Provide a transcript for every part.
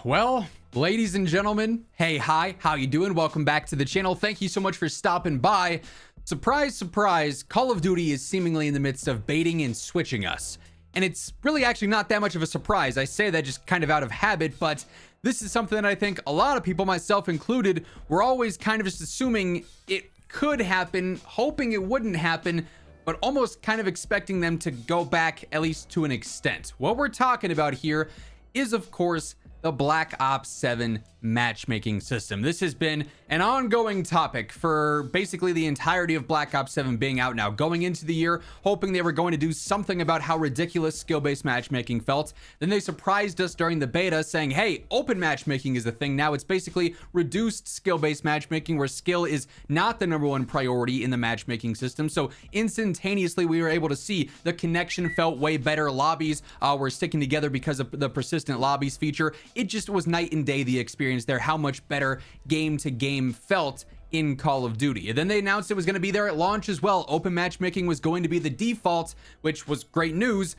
Well, ladies and gentlemen, hey, hi, how you doing? Welcome back to the channel. Thank you so much for stopping by. Surprise, surprise, Call of Duty is seemingly in the midst of baiting and switching us. And it's really actually not that much of a surprise. I say that just kind of out of habit, but this is something that I think a lot of people, myself included, were always kind of just assuming it could happen, hoping it wouldn't happen, but almost kind of expecting them to go back at least to an extent. What we're talking about here is, of course, the Black Ops 7 matchmaking system. This has been an ongoing topic for basically the entirety of Black Ops 7 being out now. Going into the year, hoping they were going to do something about how ridiculous skill-based matchmaking felt. Then they surprised us during the beta saying, hey, open matchmaking is a thing now. It's basically reduced skill-based matchmaking where skill is not the number one priority in the matchmaking system. So instantaneously, we were able to see the connection felt way better. Lobbies were sticking together because of the persistent lobbies feature. It just was night and day, the experience there, how much better game to game felt in Call of Duty. And then they announced it was going to be there at launch as well. Open matchmaking was going to be the default, which was great news.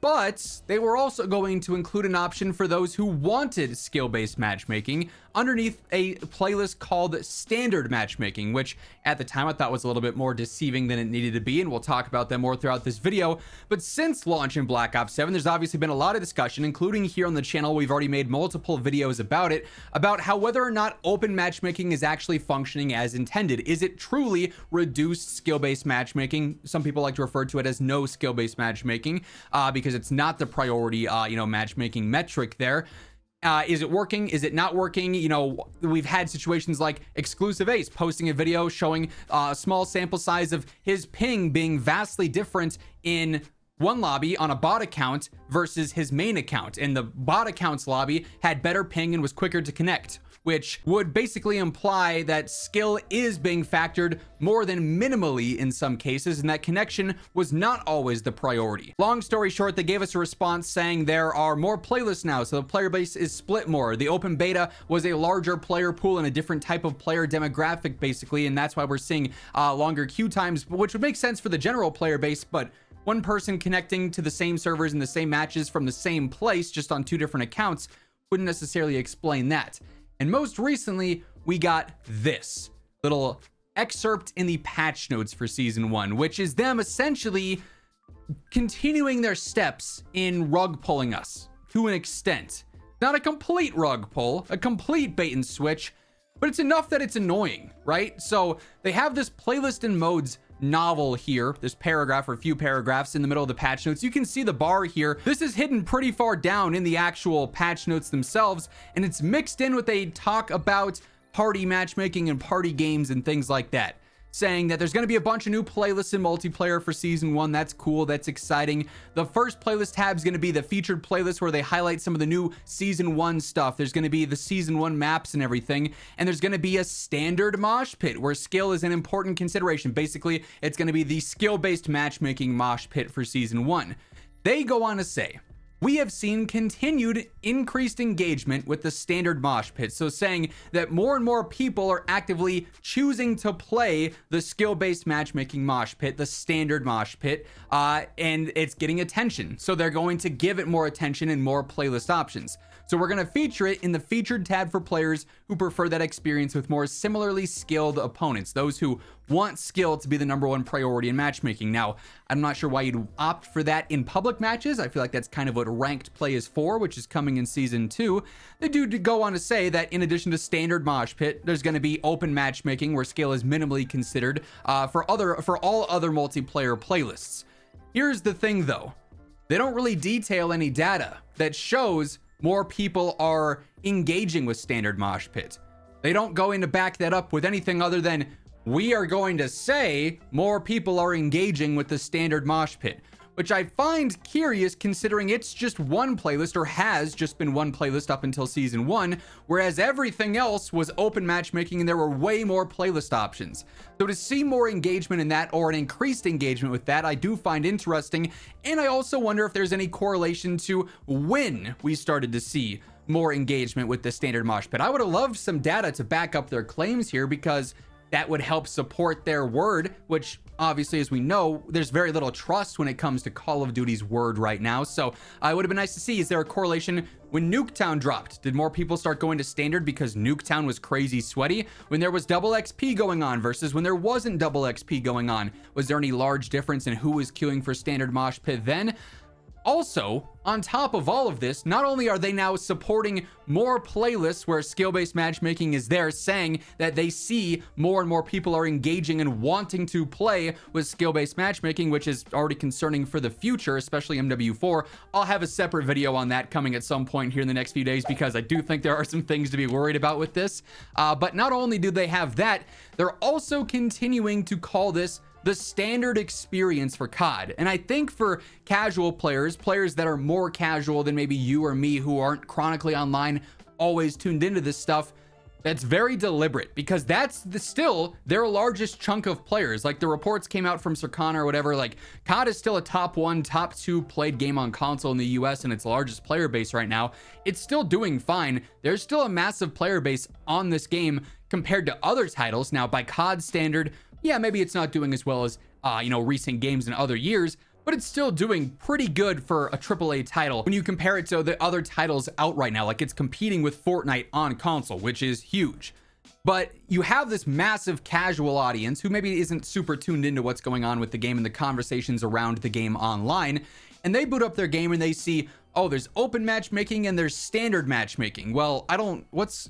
But they were also going to include an option for those who wanted skill-based matchmaking underneath a playlist called standard matchmaking, which at the time I thought was a little bit more deceiving than it needed to be, and we'll talk about them more throughout this video. But since launch in Black Ops 7, there's obviously been a lot of discussion, including here on the channel. We've already made multiple videos about it, about how whether or not open matchmaking is actually functioning as intended. Is it truly reduced skill-based matchmaking? Some people like to refer to it as no skill-based matchmaking, because it's not the priority, matchmaking metric there. Is it working? Is it not working? You know, we've had situations like Exclusive Ace posting a video showing a small sample size of his ping being vastly different in one lobby on a bot account versus his main account. And the bot account's lobby had better ping and was quicker to connect, which would basically imply that skill is being factored more than minimally in some cases, and that connection was not always the priority. Long story short, they gave us a response saying there are more playlists now, so the player base is split more. The open beta was a larger player pool and a different type of player demographic, basically, and that's why we're seeing longer queue times, which would make sense for the general player base, but one person connecting to the same servers and the same matches from the same place, just on two different accounts, wouldn't necessarily explain that. And most recently, we got this little excerpt in the patch notes for Season 1, which is them essentially continuing their steps in rug pulling us to an extent. Not a complete rug pull, a complete bait and switch, but it's enough that it's annoying, right? So they have this playlist and modes novel here, this paragraph or a few paragraphs in the middle of the patch notes. You can see the bar here. This is hidden pretty far down in the actual patch notes themselves, and it's mixed in with a talk about party matchmaking and party games and things like that, saying that there's going to be a bunch of new playlists in multiplayer for Season 1. That's cool. That's exciting. The first playlist tab is going to be the featured playlist where they highlight some of the new Season 1 stuff. There's going to be the Season 1 maps and everything. And there's going to be a standard mosh pit where skill is an important consideration. Basically, it's going to be the skill-based matchmaking mosh pit for Season 1. They go on to say, we have seen continued increased engagement with the standard mosh pit. So saying that more and more people are actively choosing to play the skill-based matchmaking mosh pit, the standard mosh pit, and it's getting attention. So they're going to give it more attention and more playlist options. So we're going to feature it in the featured tab for players who prefer that experience with more similarly skilled opponents, those who want skill to be the number one priority in matchmaking. Now, I'm not sure why you'd opt for that in public matches. I feel like that's kind of what ranked play is for, which is coming in Season 2. They do go on to say that in addition to standard mosh pit, there's going to be open matchmaking where skill is minimally considered for all other multiplayer playlists. Here's the thing though, they don't really detail any data that shows more people are engaging with standard mosh pit. They don't go in to back that up with anything other than, we are going to say more people are engaging with the standard mosh pit, which I find curious considering it's just one playlist, or has just been one playlist up until Season 1, whereas everything else was open matchmaking and there were way more playlist options. So to see more engagement in that, or an increased engagement with that, I do find interesting. And I also wonder if there's any correlation to when we started to see more engagement with the standard mosh pit. I would have loved some data to back up their claims here, because that would help support their word, which obviously, as we know, there's very little trust when it comes to Call of Duty's word right now. So it would have been nice to see, is there a correlation When Nuketown dropped, did more people start going to standard because Nuketown was crazy sweaty? When there was double XP going on versus when there wasn't double XP going on, was there any large difference in who was queuing for standard mosh pit then? Also, on top of all of this, not only are they now supporting more playlists where skill-based matchmaking is there, saying that they see more and more people are engaging and wanting to play with skill-based matchmaking, which is already concerning for the future, especially MW4. I'll have a separate video on that coming at some point here in the next few days, because I do think there are some things to be worried about with this. But not only do they have that, they're also continuing to call this the standard experience for COD. And I think for casual players that are more casual than maybe you or me, who aren't chronically online, always tuned into this stuff, that's very deliberate, because that's still their largest chunk of players. Like, the reports came out from Circana or whatever, like COD is still a top 1, top 2 played game on console in the US and its largest player base right now. It's still doing fine. There's still a massive player base on this game compared to other titles. Now, by COD standard, yeah, maybe it's not doing as well as, recent games in other years, but it's still doing pretty good for a AAA title when you compare it to the other titles out right now. Like, it's competing with Fortnite on console, which is huge. But you have this massive casual audience who maybe isn't super tuned into what's going on with the game and the conversations around the game online, and they boot up their game and they see, oh, there's open matchmaking and there's standard matchmaking. Well, what's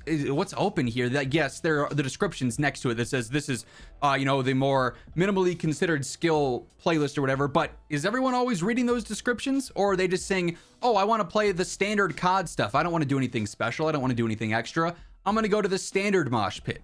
open here? That, yes, there are the descriptions next to it that says this is, the more minimally considered skill playlist or whatever. But is everyone always reading those descriptions? Or are they just saying, oh, I want to play the standard COD stuff. I don't want to do anything special. I don't want to do anything extra. I'm going to go to the standard mosh pit.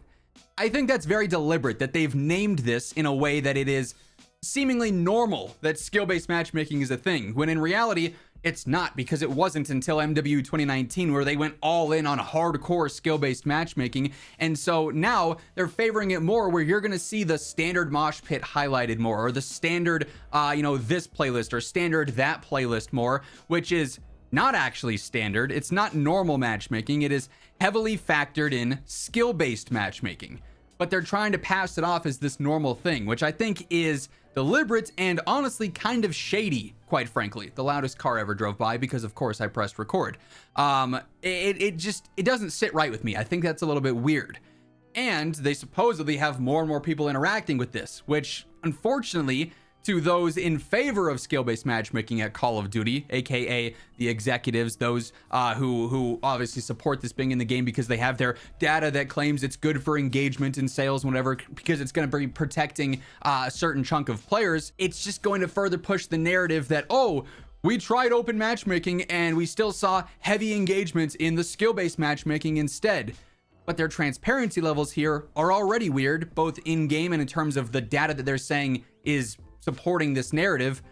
I think that's very deliberate that they've named this in a way that it is seemingly normal that skill-based matchmaking is a thing, when in reality, it's not, because it wasn't until MW 2019 where they went all in on hardcore skill-based matchmaking. And so now they're favoring it more, where you're going to see the standard mosh pit highlighted more, or the standard, this playlist or standard that playlist more, which is not actually standard. It's not normal matchmaking. It is heavily factored in skill-based matchmaking. But they're trying to pass it off as this normal thing, which I think is deliberate and honestly kind of shady, quite frankly. The loudest car ever drove by, because of course I pressed record. It doesn't sit right with me. I think that's a little bit weird. And they supposedly have more and more people interacting with this, which unfortunately, to those in favor of skill-based matchmaking at Call of Duty, aka the executives, those who obviously support this being in the game because they have their data that claims it's good for engagement and sales, whatever, because it's going to be protecting a certain chunk of players. It's just going to further push the narrative that, oh, we tried open matchmaking and we still saw heavy engagement in the skill-based matchmaking instead. But their transparency levels here are already weird, both in-game and in terms of the data that they're saying is supporting this narrative.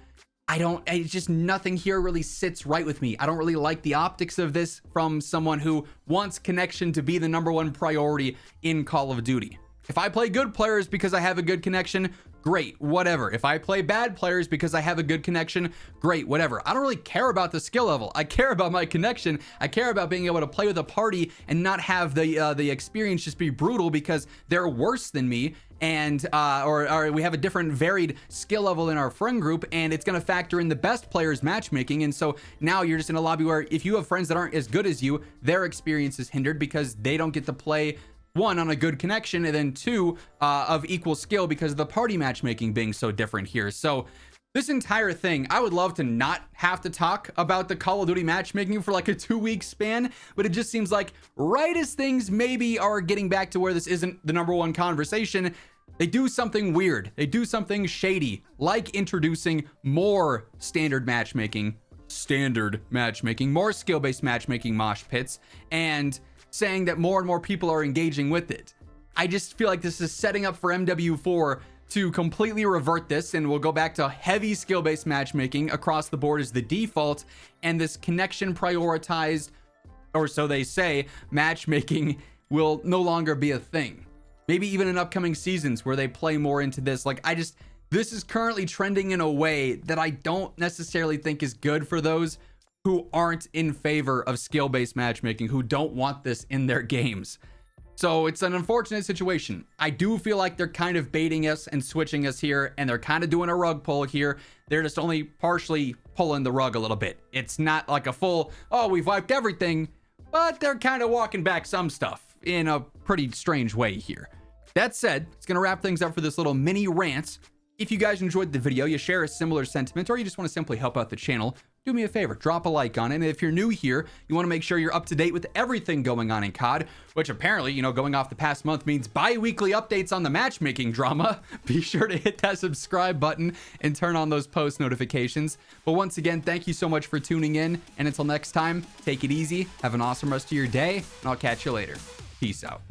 It's just nothing here really sits right with me. I don't really like the optics of this from someone who wants connection to be the #1 priority in Call of Duty. If I play good players because I have a good connection, great, whatever. If I play bad players because I have a good connection, great, whatever. I don't really care about the skill level. I care about my connection. I care about being able to play with a party and not have the experience just be brutal because they're worse than me, and or we have a different varied skill level in our friend group, and it's going to factor in the best players matchmaking. And so now you're just in a lobby where if you have friends that aren't as good as you, their experience is hindered because they don't get to play, one, on a good connection, and then two, of equal skill because of the party matchmaking being so different here. So this entire thing, I would love to not have to talk about the Call of Duty matchmaking for like a 2-week span, but it just seems like right as things maybe are getting back to where this isn't the #1 conversation, they do something weird. They do something shady, like introducing more standard matchmaking, more skill-based matchmaking mosh pits, and saying that more and more people are engaging with it. I just feel like this is setting up for MW4 to completely revert this, and we'll go back to heavy skill-based matchmaking across the board as the default, and this connection prioritized, or so they say, matchmaking will no longer be a thing. Maybe even in upcoming seasons where they play more into this. This is currently trending in a way that I don't necessarily think is good for those who aren't in favor of skill-based matchmaking, who don't want this in their games. So it's an unfortunate situation. I do feel like they're kind of baiting us and switching us here, and they're kind of doing a rug pull here. They're just only partially pulling the rug a little bit. It's not like a full, oh, we've wiped everything, but they're kind of walking back some stuff in a pretty strange way here. That said, it's going to wrap things up for this little mini rant. If you guys enjoyed the video, you share a similar sentiment, or you just want to simply help out the channel, do me a favor, drop a like on it. And if you're new here, you want to make sure you're up to date with everything going on in COD, which apparently, going off the past month means bi-weekly updates on the matchmaking drama. Be sure to hit that subscribe button and turn on those post notifications. But once again, thank you so much for tuning in. And until next time, take it easy, have an awesome rest of your day, and I'll catch you later. Peace out.